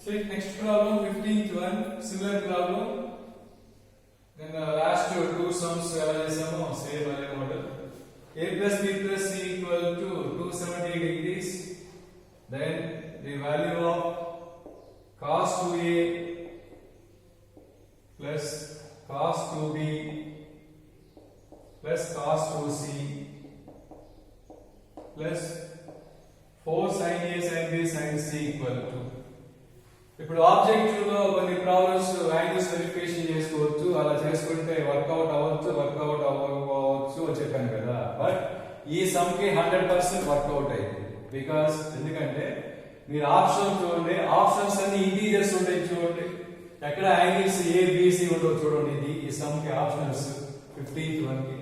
Take next problem, 15th one, similar problem. Then the last two sums same model. A plus B plus C equal to 270 degrees. Then the value of cos 2A plus cos 2B plus cos 2C plus 4 sin A sin B sin C equal to. ఇప్పుడు objective లో కొన్ని problems angles verification చేసుకోవచ్చు, అలా చేసుకుంటే work out అవ్వకపోవచ్చు అని చెప్పాను కదా. బట్ ఈ సమ్ కి 100% వర్కౌట్ అయింది. బికాస్ ఎందుకంటే మీరు ఆప్షన్ చూడండి, ఆప్షన్స్ అన్ని ఇంటీజర్స్ ఉంటాయి చూడండి, ఎక్కడ యాంగిల్స్ ABC ఉండవు చూడండి. ఇది ఈ సమ్ కి ఆప్షన్స్ 15th వన్ కి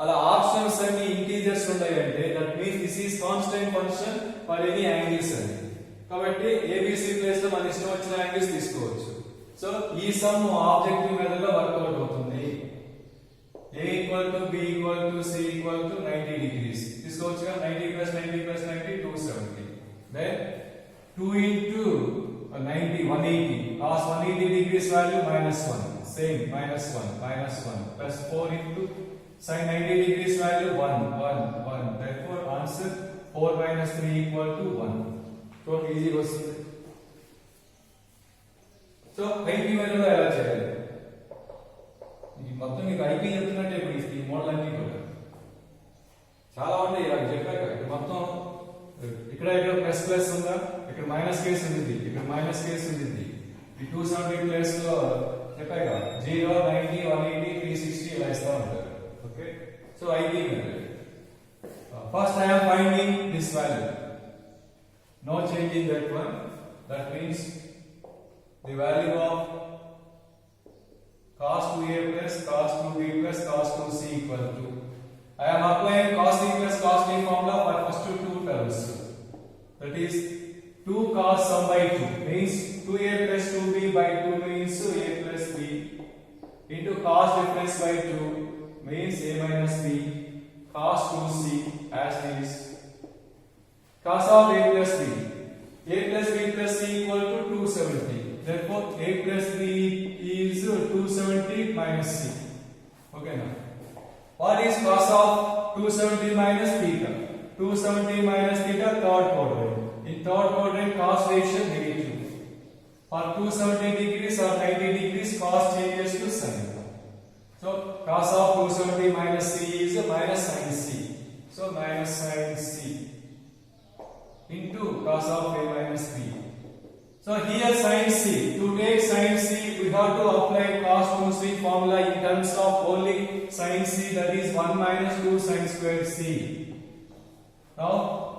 అలా ఆప్షన్స్ అన్ని ఇంటీజర్స్ ఉన్నాయి అంటే that means this is constant function for any angles అని. కాబట్టి ABC ప్లేస్ లో మన ఇష్టం వచ్చిన యాంగిల్స్ తీసుకోవచ్చు. సో ఈ సమ్ ఆబ్జెక్టివ్ మెథడ్ లో వర్కౌట్ అవుతుంది. A equal to B equal to C equal to 90 degrees తీసుకోవచ్చు కదా. 90 plus 90 plus 90 270. Then 2 into 90 180 cos 180 degrees value minus 1 same minus 1 plus 4 into sin 90 degrees value 1. Therefore answer 4 minus 3 equal to 1. So easy వస్తుంది. So IP method ఎలా చేయాలి ఇది మొత్తం మీకు IP చెప్తున్నట్టే. ఇప్పుడు ఈ మోడల్ అన్ని కూడా చాలా ఉంటాయి. ఇలా చెప్పాక మొత్తం ఇక్కడ ప్లస్ ప్లస్ ఉందా, ఇక్కడ మైనస్ కేసు ఉంది, ఇక్కడ మైనస్ కేసు ఉంది. ఈ 270 ప్లేస్ లో చెప్పాక 0 90 180 360 ఇలా ఇస్తా ఉంటారు. Okay, so IP method. First I am finding this value. No change in that one. That means the value of cos 2A plus cos 2B plus cos 2C equal to. I am applying cos A plus cos B formula for first two terms. That is 2 cos sum by 2 means 2A plus 2B by 2 means A plus B into cos difference by 2 means A minus B cos 2C as is cos of A plus B. A plus B plus C equal to 270. Therefore, A plus B is 270 minus C. Okay now. What is cos of 270 minus theta? 270 minus theta third quadrant. In third quadrant, cos ratio negative. For 270 degrees or 90 degrees, cos changes to sin. So, cos of 270 minus C is minus sin C. So, minus sin C into cos of A minus B. So here sin C, to take sin C we have to apply cos 2C formula in terms of only sin C, that is 1 minus 2 sin squared C. Now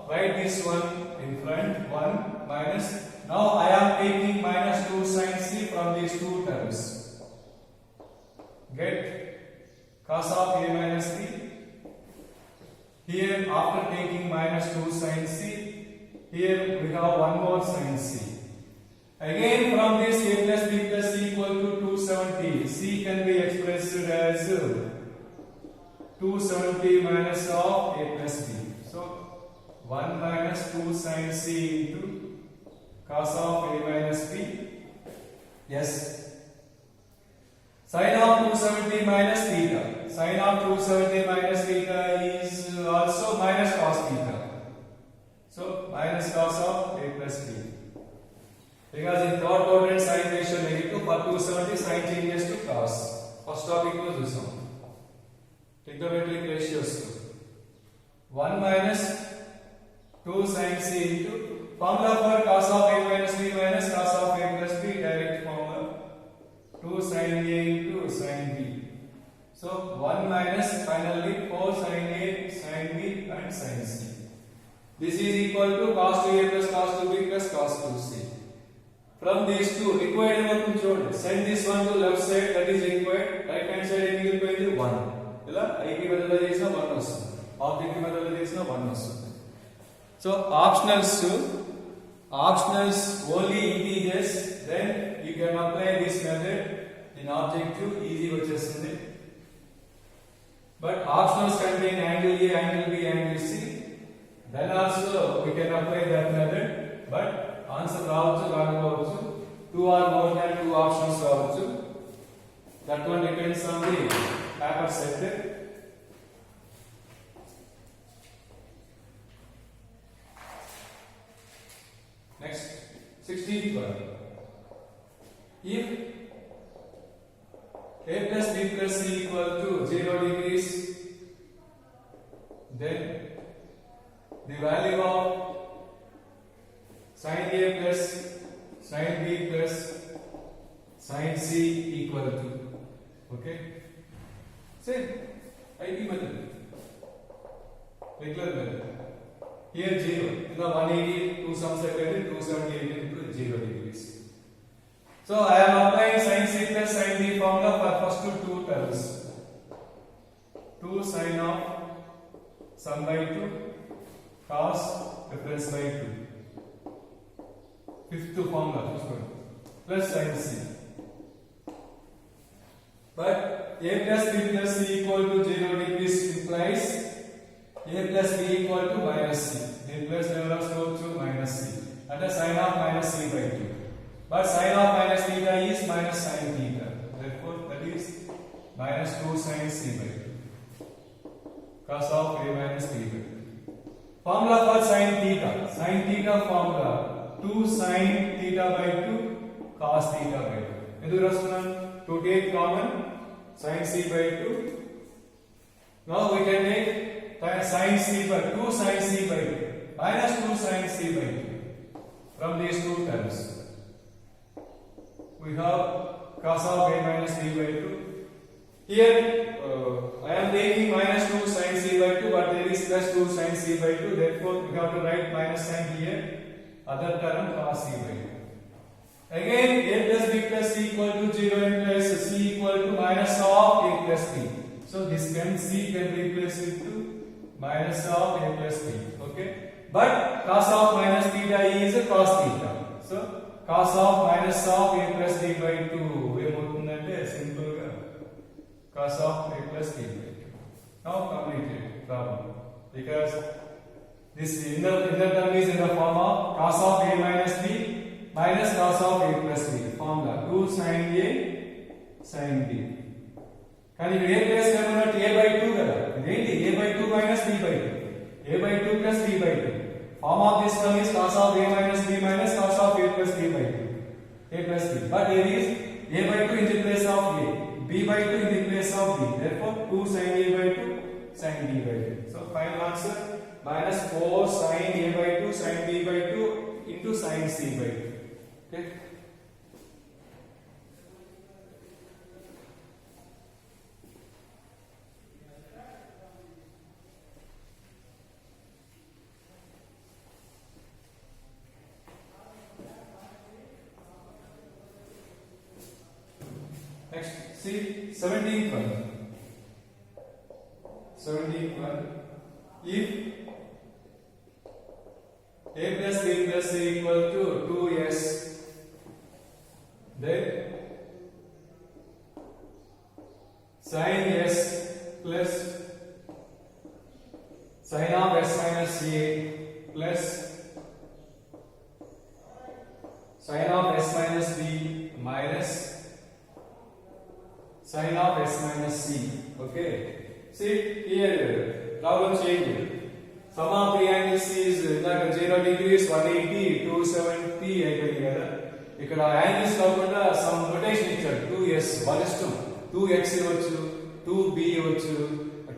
write this one in front, 1 minus, now I am taking minus 2 sin C from these two terms. Get cos of A minus B. Here after taking minus 2 sin C, here we have one more sin C. Again from this A plus B plus C equal to 270. C can be expressed as 270 minus of A plus B. So 1 minus 2 sin C into cos of A minus B. Yes. Sin of 270 minus theta. Sin of 270 minus theta is also minus cos theta. So minus cos of A plus B. Because in third quadrant sin ratio negative, for 270 sin changes to cos. First topic was this one. Trigonometric ratios. 1 minus 2 sin C into formula for cos of A minus B minus cos of A plus B, direct formula 2 sin A into sin B. So 1 minus finally 4 sin A, sin B and sin C. This is equal to cos 2A plus cos 2B plus cos 2C. From these two required one control, send this one to left side, that is required. Right hand side any required 1. Ila IP badala chesina 1 vastundi, object badala chesina 1 vastundi. So optionals only integers, then you can apply this method in objective, easy vachestundi. But optionals contain angle A, angle B, angle C. Then also we can apply that method, but answer రావచ్చు రాకపోవచ్చు. 2 or more than 2 options రావచ్చు. That one depends on the paper set. Next, 16th one. If a plus b plus c equal to 0 degrees, then the value of sin a plus sin b plus sin c equal to, okay, same IP method, regular method. Here 0, in the 180, 2 sums are added, 278 into 0 degrees. So I am applying sin c plus sin b formula for first two terms. 2 sin of sum by 2 cos difference by 2. Fifth formula plus sin c. But a plus b plus c equal to 0 degrees implies a plus b equal to minus c. The plus never goes to minus c. That is sin of minus c by 2. But sin of minus theta is minus sin theta. Therefore, that is minus 2 sin c by 2. Cos of a minus b by 2. Formula for sin theta. Sin theta formula 2 sin theta by 2 cos theta by 2. Enduku rastunnanu? To take common sin c by 2. Now we can take sin c by 2 sin c by 2 minus 2 sin c by 2 from these two terms. We have cos of a minus b by 2. Here I am taking minus 2 sin c by 2, but there is plus 2 sin c by 2. Therefore, we have to write minus sign here. Other term cos c by 2. Again, a plus b plus c equal to 0 implies c equal to minus of a plus b. So this c can replace it to minus of a plus b. Okay, but cos of minus theta is cos theta. So cos of minus of a plus b by 2 ఏమవుతుందంటే simple గా cos of a plus b by 2. Now completed problem, because this inner term is in the form of cos of a minus b minus cos of a plus b. Formula 2 sin a sin b. కానీ ఇక్కడ a plus కనున్నట్టు a by 2 కదా, ఇదేంటి a by 2 minus b by 2, a by 2 plus b by 2. Form of this term is cos of a minus b minus cos of a plus b by 2, a plus b. But here is a by 2 in the place of a, b by 2 in the place of b. Therefore 2 sin a by 2 sin b by 2. So final answer minus 4 sin a by 2 sin b by 2 into sin c by 2. Okay. Next, see 17th one. 17th one. If a plus b plus c equal to 2s, then sin s plus sin of s minus a plus sin of s minus b minus sin of s minus c. Okay, see here problem change. Sum of three angles is like 0 degrees, 180, 270 అయిపోయింది కదా. ఇక్కడ angles కాకుండా some rotation ఇచ్చాడు. 2s వాళ్ళ ఇష్టం, 2x ఇవ్వచ్చు, 2b ఇవ్వచ్చు,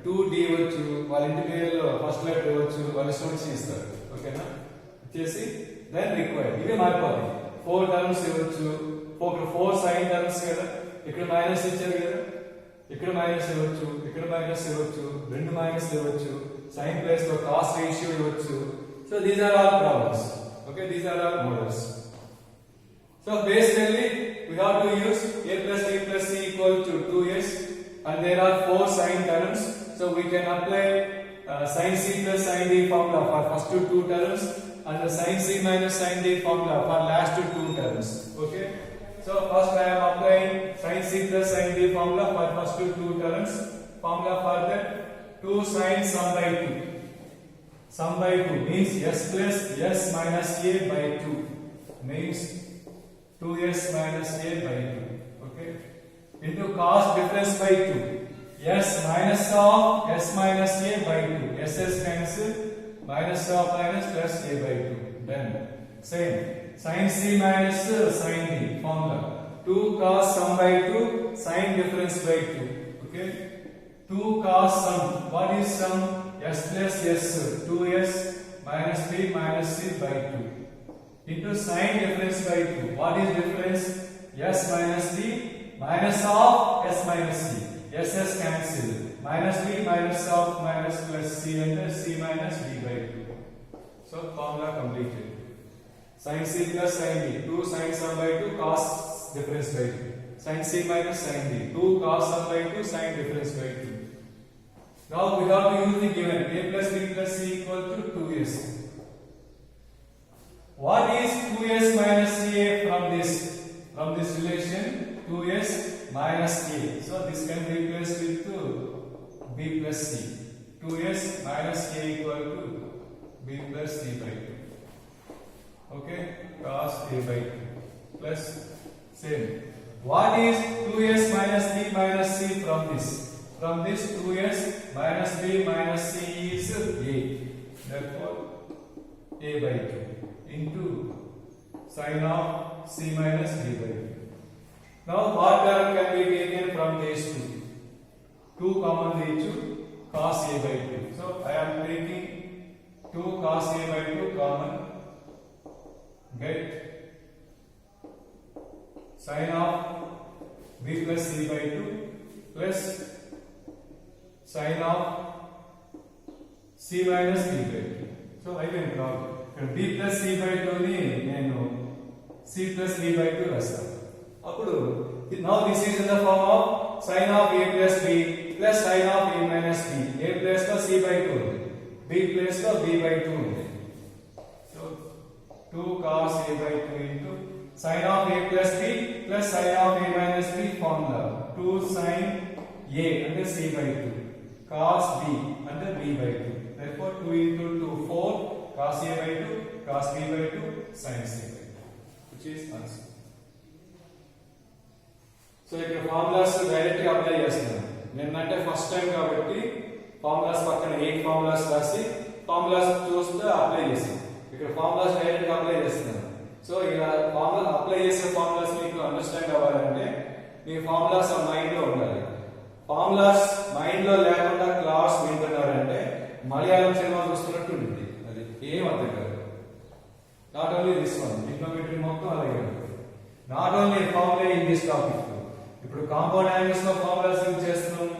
2d ఇవ్వచ్చు, వాళ్ళ ఇంటి పేరులో ఫస్ట్ లెటర్ ఇవ్వచ్చు, వాళ్ళ ఇష్టం వచ్చి ఇస్తారు. ఓకేనా, ఇచ్చేసి దెన్ రిక్వైర్డ్ ఇవే మార్పాలి. 4 టర్మ్స్ ఇవ్వచ్చు, 4 సైన్ టర్మ్స్ కదా. ఇక్కడ మైనస్ ఇచ్చారు కదా, ఇక్కడ మైనస్ ఇవ్వచ్చు, ఇక్కడ మైనస్ ఇవ్వచ్చు, 2 మైనస్ ఇవ్వచ్చు, సైన్ ప్లేస్ లో కాస్ రేషియో ఇవ్వచ్చు. So these are all problems. Okay, these are all models. So basically we have to use a plus b plus c equal to 2s, and there are 4 sin terms. So we can apply sin c plus sin d formula for first two terms, and the sin c minus sin d formula for last two terms. Okay, so first I am applying sin c plus sin d formula for first two terms. Formula for that 2 sin sum by 2. Sum by 2 means s plus s minus a by 2 means 2s minus a by 2. Okay, into cos difference by 2. S minus of s minus a by 2. SS cancel. Minus of minus plus a by 2. Then same. Sin c minus sin d formula. 2 cos sum by 2. Sin difference by 2. Okay. 2 cos sum. What is sum? S plus s. 2s minus b minus c by 2. Into sin difference by 2. What is difference? S minus d minus of s minus c. SS cancel. Minus b minus of minus plus c and c minus d by 2. So formula completed. Sin c plus sin d. 2 sin sum by 2 cos difference by 2. Sin c minus sin d. 2 cos sum by 2 sin difference by 2. Now we have to use the given a plus b plus c equal to 2s. What is 2s minus a from this? From this relation 2s minus a. So this can be replaced with b plus c. 2s minus a equal to b plus c by 2. Okay, cos a by 2 plus same. What is 2s minus b minus c from this? From this 2s minus b minus c is a. Therefore a by 2 into sin of c minus d by 2. Now what term can be taken from these two? 2 commonly choose cos a by 2. So I am taking 2 cos a by 2 common. Get sin of b plus c by 2 plus sin of c minus d by 2. So I can draw b plus c by 2 ni nenu c plus d by 2 rastanu. Appudu now this is in the form of sin of a plus b plus sin of a minus b. A place lo c by 2 undi, b place lo b by 2 undi. So 2 cos a by 2 into sin of a plus b plus sin of a minus b formula. 2 sin a under c by 2 cos b under b by 2. Therefore 2 into 2 4 cos a by 2 cos b by 2 sin c by 2, which is answer. So ఇక్కడ formulas direct గా apply చేస్తున్నాను. నేనంటే first time కాబట్టి formulas పక్కన 8 formulas రాసి formulas చూస్తే apply చేశాను. ఇక్కడ ఫార్ములాస్ డైరెక్ట్ గా అప్లై చేస్తున్నాను. సో ఇలా ఫార్ములా అప్లై చేసే ఫార్ములాస్ మీకు అండర్స్టాండ్ అవ్వాలంటే మీ ఫార్ములాస్ మైండ్ లో ఉండాలి. ఫార్ములాస్ మైండ్ లో లేకుండా క్లాస్ వింటున్నారంటే మలయాళం సినిమా చూస్తున్నట్టు ఉంటుంది. అది ఏం అర్థం కాదు. Not only this one, trigonometry మొత్తం అలాగే ఉంటుంది. Not only formula in this topic. ఇప్పుడు కాంపౌండ్ యాంగిల్స్ లో ఫార్ములాస్ యూజ్ చేస్తున్నాం,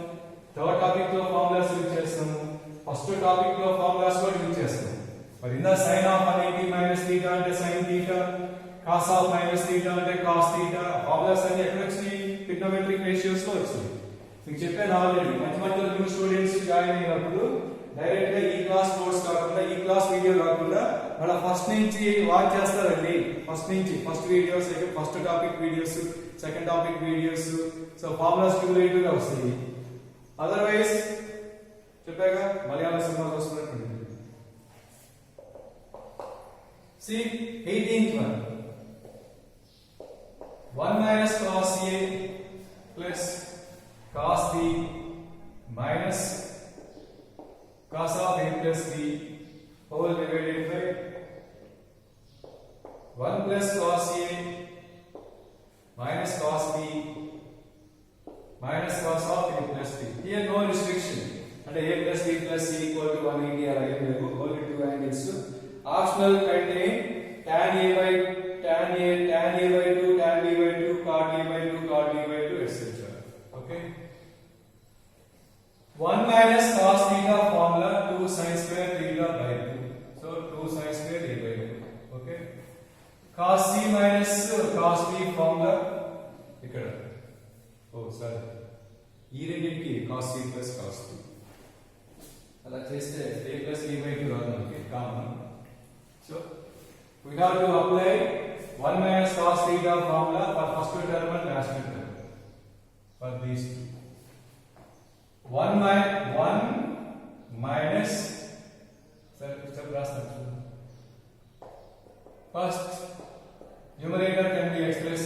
థర్డ్ టాపిక్ లో ఫార్ములాస్ యూజ్ చేస్తున్నాం, ఫస్ట్ టాపిక్ లో ఫార్ములాస్ కూడా యూజ్ చేస్తున్నాం. మరి ఇందా sin of 180 minus theta అంటే sin theta, cos of minus theta అంటే cos theta. ఫార్ములాస్ అన్ని ఎక్కడ వచ్చాయి? ట్రిగ్నోమెట్రిక్ రేషియోస్ లో వచ్చాయి. మీకు చెప్పాను ఆల్రెడీ. మధ్య మధ్యలో న్యూ స్టూడెంట్స్ జాయిన్ అయినప్పుడు డైరెక్ట్ గా ఈ క్లాస్ నోట్స్ కాకుండా ఈ క్లాస్ వీడియో కాకుండా మళ్ళీ ఫస్ట్ నుంచి వాచ్ చేస్తారండి. ఫస్ట్ నుంచి first videos, first topic videos, second topic videos. So formulas cumulative గా వస్తాయి. అదర్వైజ్ చెప్పాగా మలయాళం సినిమాస్ వస్తున్నట్టు. See 18th one. 1 minus cos A plus cos B minus cos of A plus B whole divided by 1 plus cos A minus cos B minus cos of A plus B. Here no restriction. And A plus B plus C equal to 180 or only two angles. Optional contain tan A by tan A by 2, tan B by 2, cot A by 2, cot B by 2, etc. Okay. 1 minus cos theta formula 2 sin square theta by 2. So 2 sin square A by 2. Okay. Cos C minus cos B formula ఇక్కడ. Oh sorry. ఈ రెండింటికి cos C plus cos B. అలా చేస్తే A plus B by 2 రాదు మనకి common. So we have to apply 1 minus cos theta formula for first term and last term for these two. 1 minus first numerator can be expressed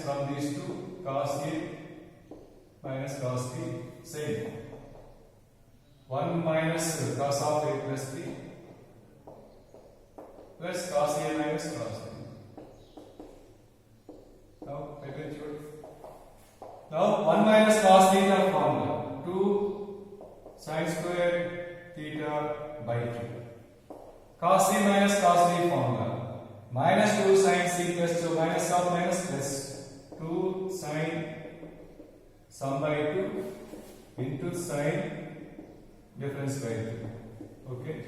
from these two, cos A minus cos B, same. 1 minus cos of A plus B plus cos A minus cos B. Now, now 1 minus cos theta formula, 2 sin square theta by 2. Cos C minus cos D formula, minus 2 sin C plus 2 minus of minus plus 2 sin sum by 2 into sin difference by 2. Okay.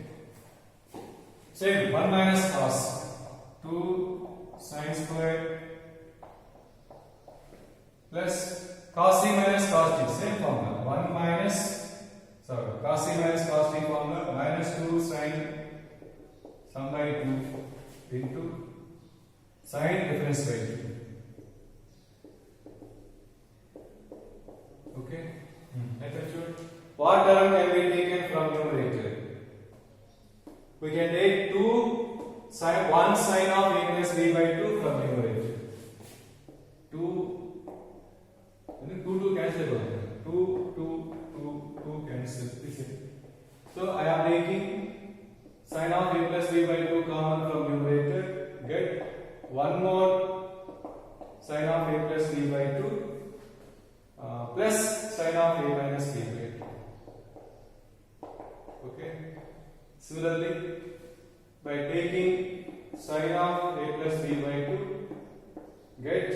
Same, 1 minus cos 2 sin square plus cos C minus cos D, same formula, 1 minus, sorry, cos C minus cos D formula, minus 2 sin sum by 2 into sin difference by 2. Okay. What term can be taken from numerator? We can take 2 sin 1 sin of A plus B by 2 from numerator. 2 cancel. 2 cancel. So I am taking sin of A plus B by 2 common from numerator. Get one more sin of A plus B by 2 plus sin of A minus B by 2. Okay. Similarly, by taking sin of A plus B by 2, get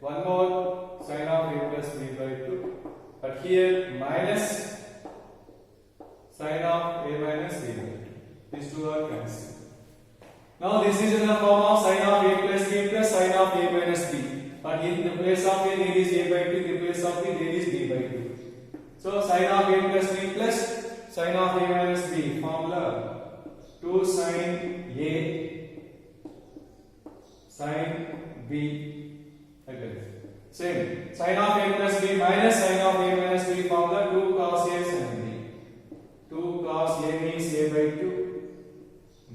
one more sin of A plus B by 2, but here minus sin of A minus B by 2. These two are cancelled. Now this is in the form of sin of A plus B plus sin of A minus B. But in the place of A there is A by 2, in the place of B there is B by 2. So sin of A plus B plus sin of A minus B formula, 2 sin A sin B. Okay. Same. Sin of A plus B minus sin of A minus B formula, 2 cos A sin B. 2 cos A means A by 2.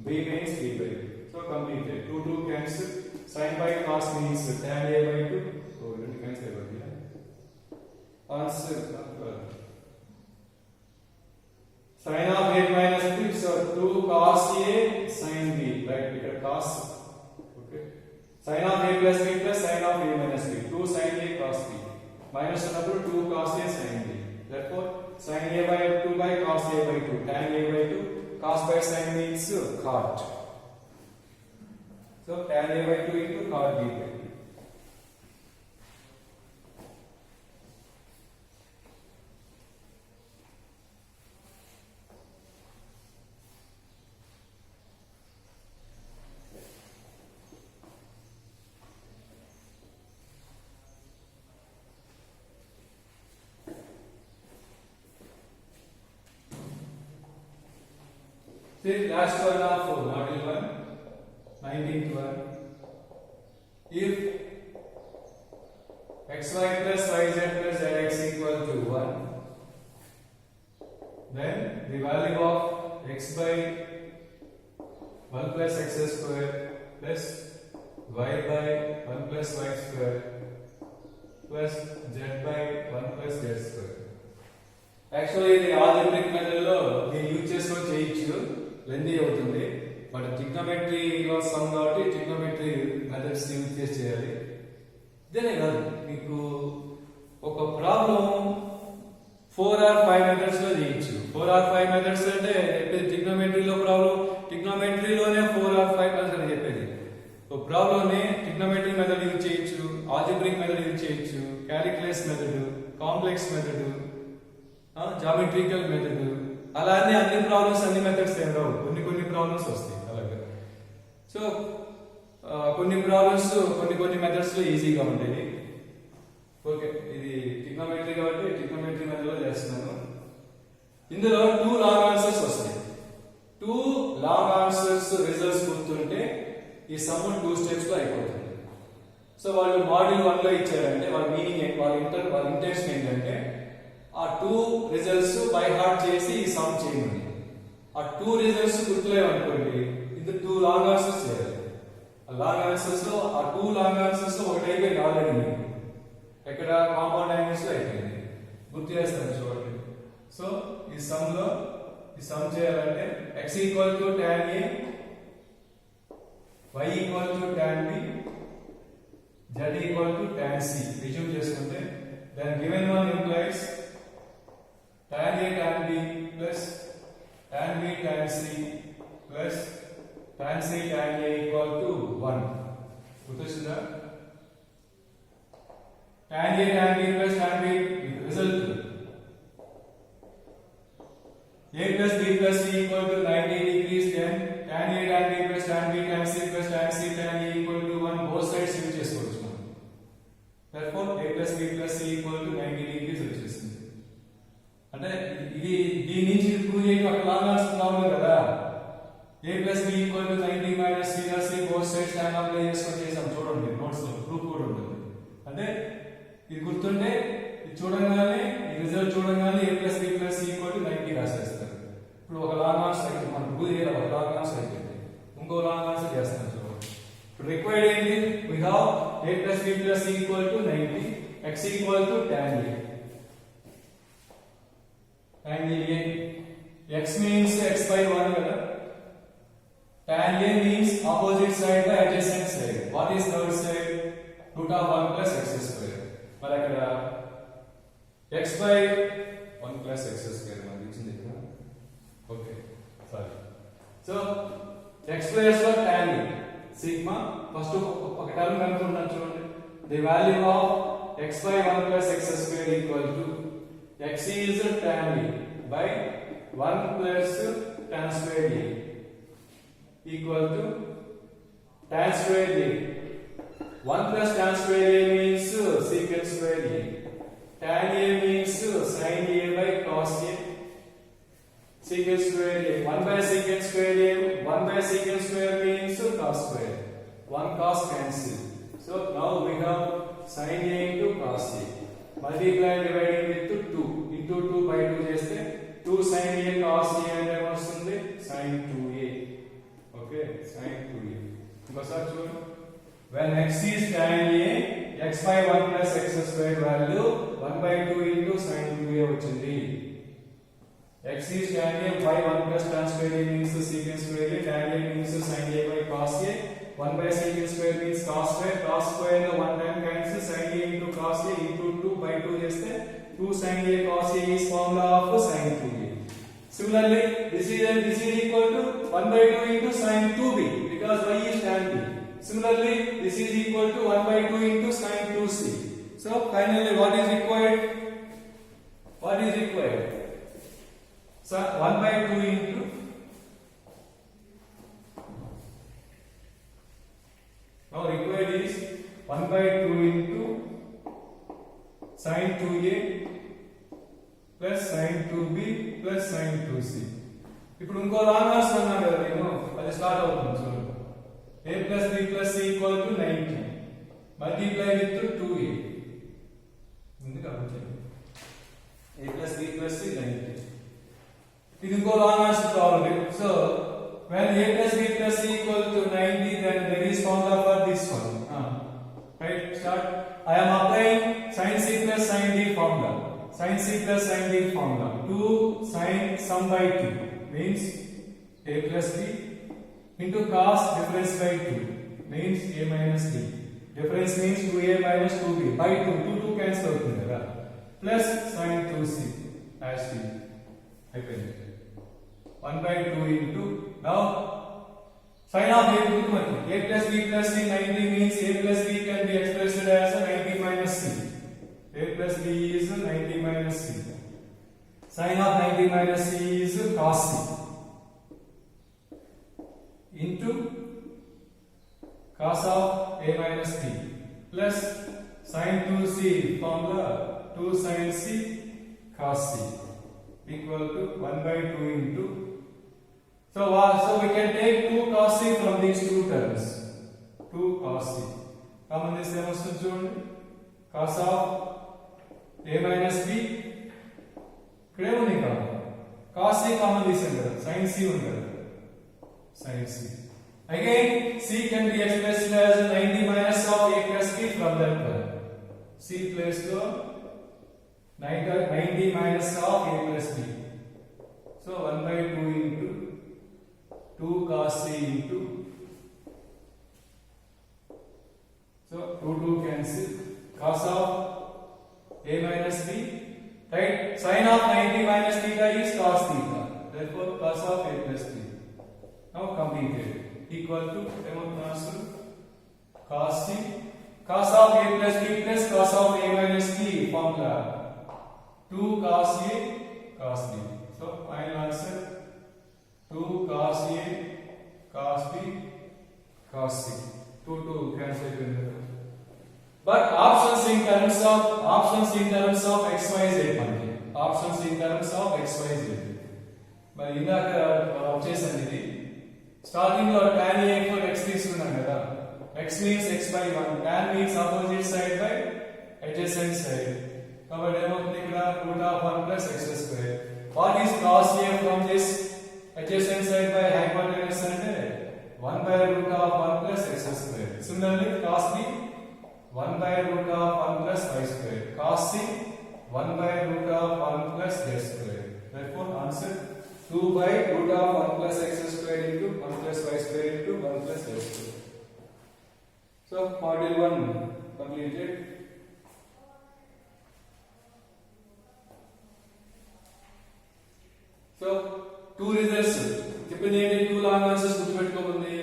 B means B by 2. So completed. 2 cancel. Sin by cos means tan A by 2. So we will cancel over here. Answer. Sin of A minus B. So 2 cos A sin B. Right? Because cos. Okay. Sin of A plus B plus sin of A minus B. 2 sin A cos B. Minus another 2 cos A sin B. Therefore, sin A by 2 by cos A by 2. Tan A by 2. Cos by sin means cot. So tan A by 2 into cot B by 2. See, last one of module 1, 19th one. If xy plus yz plus zx equal to 1, then the value of x by 1 plus x square plus y by 1 plus y square plus z by 1 plus z square. Actually, the algebraic method lo the use చేసుకొని చేయొచ్చు, lengthy అవుతుంది. But trigonometry లో some కాబట్టి trigonometry methods use చేసి చేయాలి. ఇదేనే కాదు, మీకు ఒక ప్రాబ్లం 4 or 5 మెథడ్స్ లో చేయొచ్చు. 4 or 5 మెథడ్స్ అంటే చెప్పేది ట్రిగ్నోమెట్రీలో ప్రాబ్లం, ట్రిగ్నోమెట్రీలోనే 4 or 5 మెథడ్స్ అని చెప్పేది. ఒక ప్రాబ్లం ని ట్రిగ్నోమెట్రీ మెథడ్ యూజ్ చేయొచ్చు, ఆల్జీబ్రిక్ మెథడ్ యూజ్ చేయొచ్చు, calculus method, complex method, geometrical method, అలా అన్ని ప్రాబ్లమ్స్ అన్ని మెథడ్స్ ఏం రావు, కొన్ని ప్రాబ్లమ్స్ వస్తాయి అలాగే. సో కొన్ని ప్రాబ్లమ్స్ కొన్ని మెథడ్స్ లో ఈజీగా ఉంటాయి. ఓకే, ఇది ట్రిగ్నోమెట్రీ కాబట్టి ట్రిగ్నోమెట్రీ మెథడ్ లో చేస్తున్నాను. ఇందులో 2 లాంగ్ ఆన్సర్స్ వస్తాయి. 2 లాంగ్ ఆన్సర్స్ రిజల్ట్స్ గుర్తుంటే ఈ సమ్ 2 స్టెప్స్ లో అయిపోతుంది. సో వాళ్ళు మాడ్యూల్ 1 లో ఇచ్చారంటే వాళ్ళ మీనింగ్, వాళ్ళ ఇంటెన్షన్ ఏంటంటే ఆ 2 రిజల్ట్స్ బై హార్ట్ చేసి ఈ సమ్ చేయండి. ఆ 2 రిజల్ట్స్ గుర్తులేమనుకోండి, ఇది 2 లాంగ్ ఆన్సర్స్ చేయాలి. ఆ లాంగ్ ఆన్సర్స్ లో ఆ 2 లాంగ్ ఆన్సర్స్ లో ఒకటి అయిపోయింది ఆల్రెడీ. ఎక్కడ కాంపౌండ్ యాంగిల్స్ లో అయిపోయింది. గుర్తు చేస్తాను చూడండి. సో ఈ సమ్ చేయాలంటే x equal to tan a, y equal to tan b, z equal to tan c. Resume చేసుకుంటే then given one implies tan a tan b plus tan b tan c plus tan c tan a equal to 1. గుర్తొచ్చిందా? tan a tan b plus tan b result a plus b plus c equal to 90 degrees, then tan a tan b plus tan b tan c plus tan c tan a equal to 1. both sides use చేసుకోవచ్చు మనం. therefore a plus b plus c equal to 90 degrees వచ్చేసింది. అంటే ఇది దీని నుంచి prove చేయడం ఒక long answer problem కదా. a plus b equal to 90 minus c plus c both sides tan apply చేసుకొని చేసాం చూడండి. నోట్స్ లో ప్రూఫ్ కూడా ఉంటుంది. అంటే ఇది గుర్తుంటే ఇది చూడంగానే ఈ రిజల్ట్ చూడంగానే a plus b plus c equal to 90 రాసేస్తారు. ఇప్పుడు ఒక లాంగ్ ఆన్సర్ అయితే మనం ప్రూవ్ చేయాలి. ఒక లాంగ్ ఆన్సర్ అయిపోయింది. ఇంకో లాంగ్ ఆన్సర్ చేస్తాం చూడండి. ఇప్పుడు రిక్వైర్డ్ ఏంటి? we have a plus b plus c equal to 90, x equal to tan a. tan a, x means x by 1 కదా. tan a means opposite side by adjacent side. what is third side? root of 1 plus x square. మరి అక్కడ x by 1 plus x square మనకి ఇచ్చింది కదా. Okay sorry. So x place లో tan a sigma first ఒక term కనుక్కుంటాను చూడండి. The value of x by 1 plus x square equal to x is tan a by 1 plus tan square a equal to tan square a. 1 plus tan square a means secant square a. tan a means sin a by cos a. Secant square a. 1 by secant square a. 1 by secant square means cos square. 1 cos cancel. So now we have sin a into cos a. Multiply dividing with 2. Into 2 by 2 చేస్తే 2 sin a cos a అంటే వస్తుంది sin 2a. Okay, sin 2a. ఇంకోసారి చూడండి. When x is tan a, x by 1 plus x square value 1 by 2 into sin 2a వచ్చింది. x is tan a by 1 plus tan square a means secant square a. tan a means sin a by cos a. 1 by secant square means cos square. cos square లో 1 time cancel. sin a into cos a into 2 by 2 చేస్తే 2 sin a cos a is formula of sin 2a. Similarly, this is equal to 1 by 2 into sin 2b because y is tan b. Similarly, this is equal to 1 by 2 into sin 2c. So finally, what is required? What is required? So 1 by 2 into now required is 1 by 2 into sin 2a plus sin 2b plus sin 2c. ఇప్పుడు ఇంకో long answer అన్నా కదా నేను, అది start అవుతుంది చూడండి. a plus b plus c equal to 90. Multiply with 2a. ఎందుకు అర్థం a plus b plus c 90. ఇది ఇంకో long answer problem. So when a plus b plus c equal to 90, then there is formula for this one. Right, start. I am applying sin c plus sin d formula. Sin c plus sin d formula. 2 sin sum by 2 means a plus b into cos difference by 2 means a minus d. Difference means 2a minus 2b by 2. 2 cancel అవుతుంది కదా. Plus sin 2c as d. అయిపోయింది. 1 by 2 into now sin of a గుర్తుమని a plus b plus c 90 means a plus b can be expressed as 90 minus c. a plus b is 90 minus c. Sin of 90 minus c is cos c into cos of a minus b plus sin 2c formula 2 sin c cos c equal to 1 by 2 into so we can take 2 cos c from these two terms. 2 cos c common this ఏమొస్తుంది చూడండి. cos of a minus b ఇక్కడే ఉంది కదా. cos c common తీసాం కదా. sin c ఉంది కదా. sin c Again, C can be expressed as 90 minus of A plus B from that one. C place to 90 minus of A plus B. So 1 by 2 into 2 cos C into, so 2 cancel, cos of A minus B, right? Sin of 90 minus theta is cos theta. Therefore, cos of A plus B. Now completed. Equal to cos C, cos of A plus B plus cos of A minus B formula 2 cos A cos B. So final answer 2 cos A cos B cos C. 2 cancel. But options in terms of XYZ మనకి options in terms of XYZ మరి ఇందాక వచ్చేసింది ఇది starting లో tan A for x తీసుకున్నాం కదా x means x by 1 tan means opposite side by adjacent side కాబట్టి ఏమవుతుంది ఇక్కడ root of 1 plus x square. What is cos A from this adjacent side by hypotenuse అంటే 1 by root of 1 plus x square. Similarly cos B 1 by root of 1 plus y square. Cos C 1 by root of 1 plus z square. Therefore answer 2 by root of 1 plus x square into 1 plus y square into 1 plus z square. So module 1 completed. So two results. Typically 2 long answers గుర్తుపెట్టుకోండి.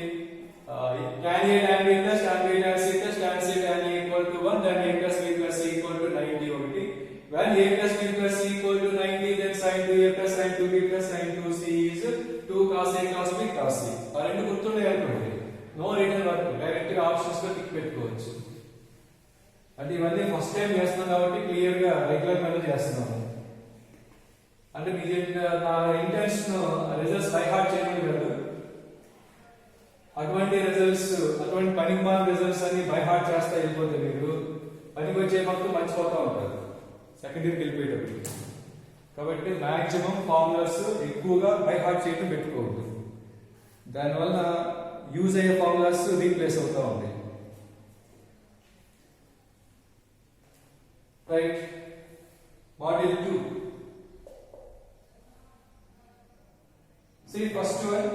Tan A tan B plus tan B tan C plus tan C tan A equal to 1, then A plus B plus C equal to 90 only. When A plus B plus C equal to 90, then sin 2A plus sin 2B plus sin 2C is 2 cos A cos B cos C. ఆ రెండు గుర్తుండే అనుకోండి. No written work, direct గా options లో tick పెట్టుకోవచ్చు. అంటే ఇవన్నీ first time చేస్తున్నాం కాబట్టి క్లియర్ గా రెగ్యులర్ మెథడ్ చేస్తున్నాము. అంటే మీ నా ఇంటెన్షన్ రిజల్ట్స్ బై హార్ట్ చేయడం కాదు. అటువంటి రిజల్ట్స్, అటువంటి పనికిమాలిన రిజల్ట్స్ అన్ని బై హార్ట్ చేస్తా వెళ్ళిపోతే మీరు పనికి వచ్చే మొత్తం మర్చిపోతా ఉంటారు సెకండ్ ఇయర్కి వెళ్ళిపోయేటప్పుడు. కాబట్టి మాక్సిమం ఫార్ములాస్ ఎక్కువగా బై హార్ట్ చేయడం పెట్టుకోవద్దు. దానివల్ల యూజ్ అయ్యే ఫార్ములాస్ రీప్లేస్ అవుతా ఉంటాయి. Right, module 2. See first one,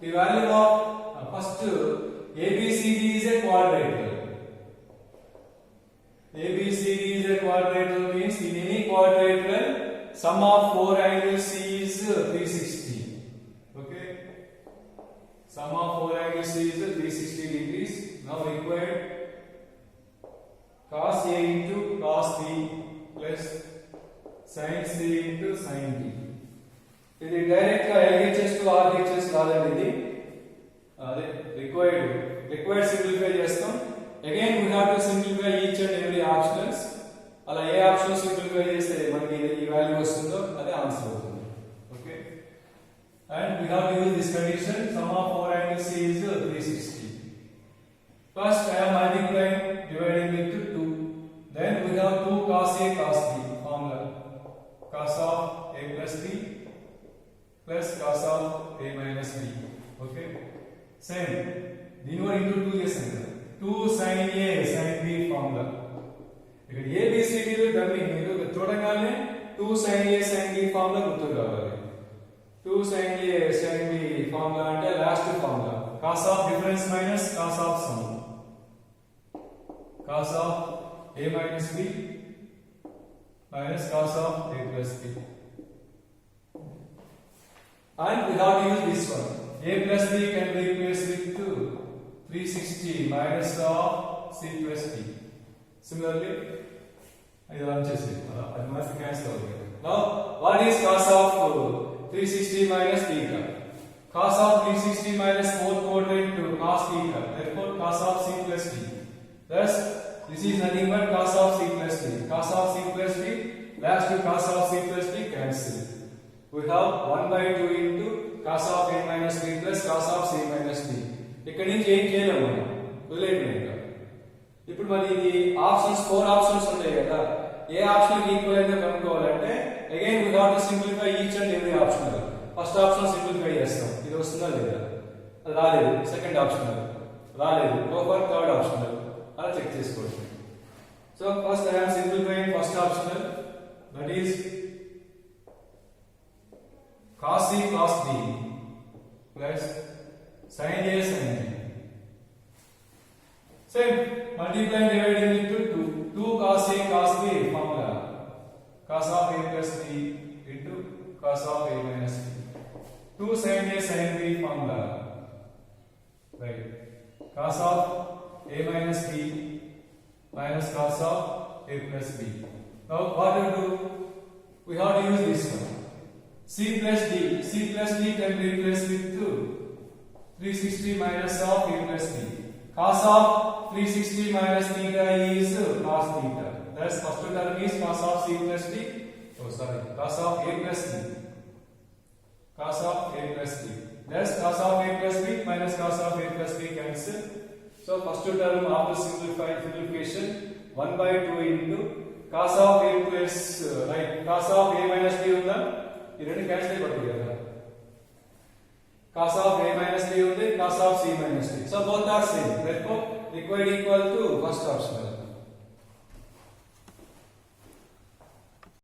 the value of first ABCD is a quadrilateral. ABCD is a quadrilateral means in any quadrilateral sum of 4 angles C is 360. Okay, sum of 4 angles C is 360 degrees. Now required cos A into cos B plus sin C into sin D. ఇది direct గా LHS to RHS కాదండి. ఇది అదే required simplify చేస్తాం. Again we have to simplify each and every options. అలా ఏ option simplify చేస్తే మనకి ఈ వాల్యూ వస్తుందో అదే ఆన్సర్ అవుతుంది. Okay, and we have to use this condition some of 4 angles C is 360. First I am multiplying dividing it to 2. Then we have 2 cos A cos B formula. Cos of A plus B plus cos of A minus B. Okay, same దీని వల్ల into 2 చేసాం. 2 sin A sin B formula. ఇక్కడ ABCD లో dummy మీరు చూడగానే 2 sin A sin B formula గుర్తు రావాలి. 2 sin A sin B formula అంటే last formula cos of difference minus cos of sum. Cos of A minus B minus cos of A plus B. And we have to use this one. A plus B can be replaced with 360 minus of C plus D. Similarly, I run this. I must cancel it. Now, what is cos of 360 minus theta? Cos of 360 minus 4 quadrant to cos theta. Therefore, cos of C plus D. Thus, this is nothing but cos of C plus D. Cos of C plus D, last to cos of C plus D cancel. We have 1 by 2 into cos of A minus B plus cos of C minus D. ఇక్కడ నుంచి ఏం చేయలేము మనం, వదిలేయటమే. ఇప్పుడు మరి ఇది options 4 options ఉంటాయి కదా, ఏ ఆప్షన్ ఈక్వల్ అయితే కనుక్కోవాలంటే again we have to simplify each and every option. First option simplify చేస్తాం, ఇది వస్తుందా లేదా. రాలేదు, సెకండ్ ఆప్షనల్ రాలేదు, గో ఫర్ థర్డ్ ఆప్షనల్ అలా చెక్ చేసుకోవచ్చు. So first I have simplifying first optional, that is cos C cos D plus sin A sin B. Same, multiplying dividing into 2 cos A cos B formula, cos of A plus B into cos of A minus B. 2 sin A sin B formula, right, cos of A minus B minus cos of A plus B. Now what to do? We have to use this one, C plus D. C plus D can be replaced with 2. 360 minus of A plus B. Cos of 360 minus theta is cos theta. Thus first term is cos of C plus D. Oh sorry, cos of A plus D. Cos of A plus D. Thus cos of A plus B minus cos of A plus B cancel. So first term after simplification 1 by 2 into cos of A plus right, cos of A minus D ఉందా, ఈ రెండు cancel అయిపోతాయి కదా. cos of A minus D ఉంది, cos of C minus D. So both are same. Therefore required equal to first option.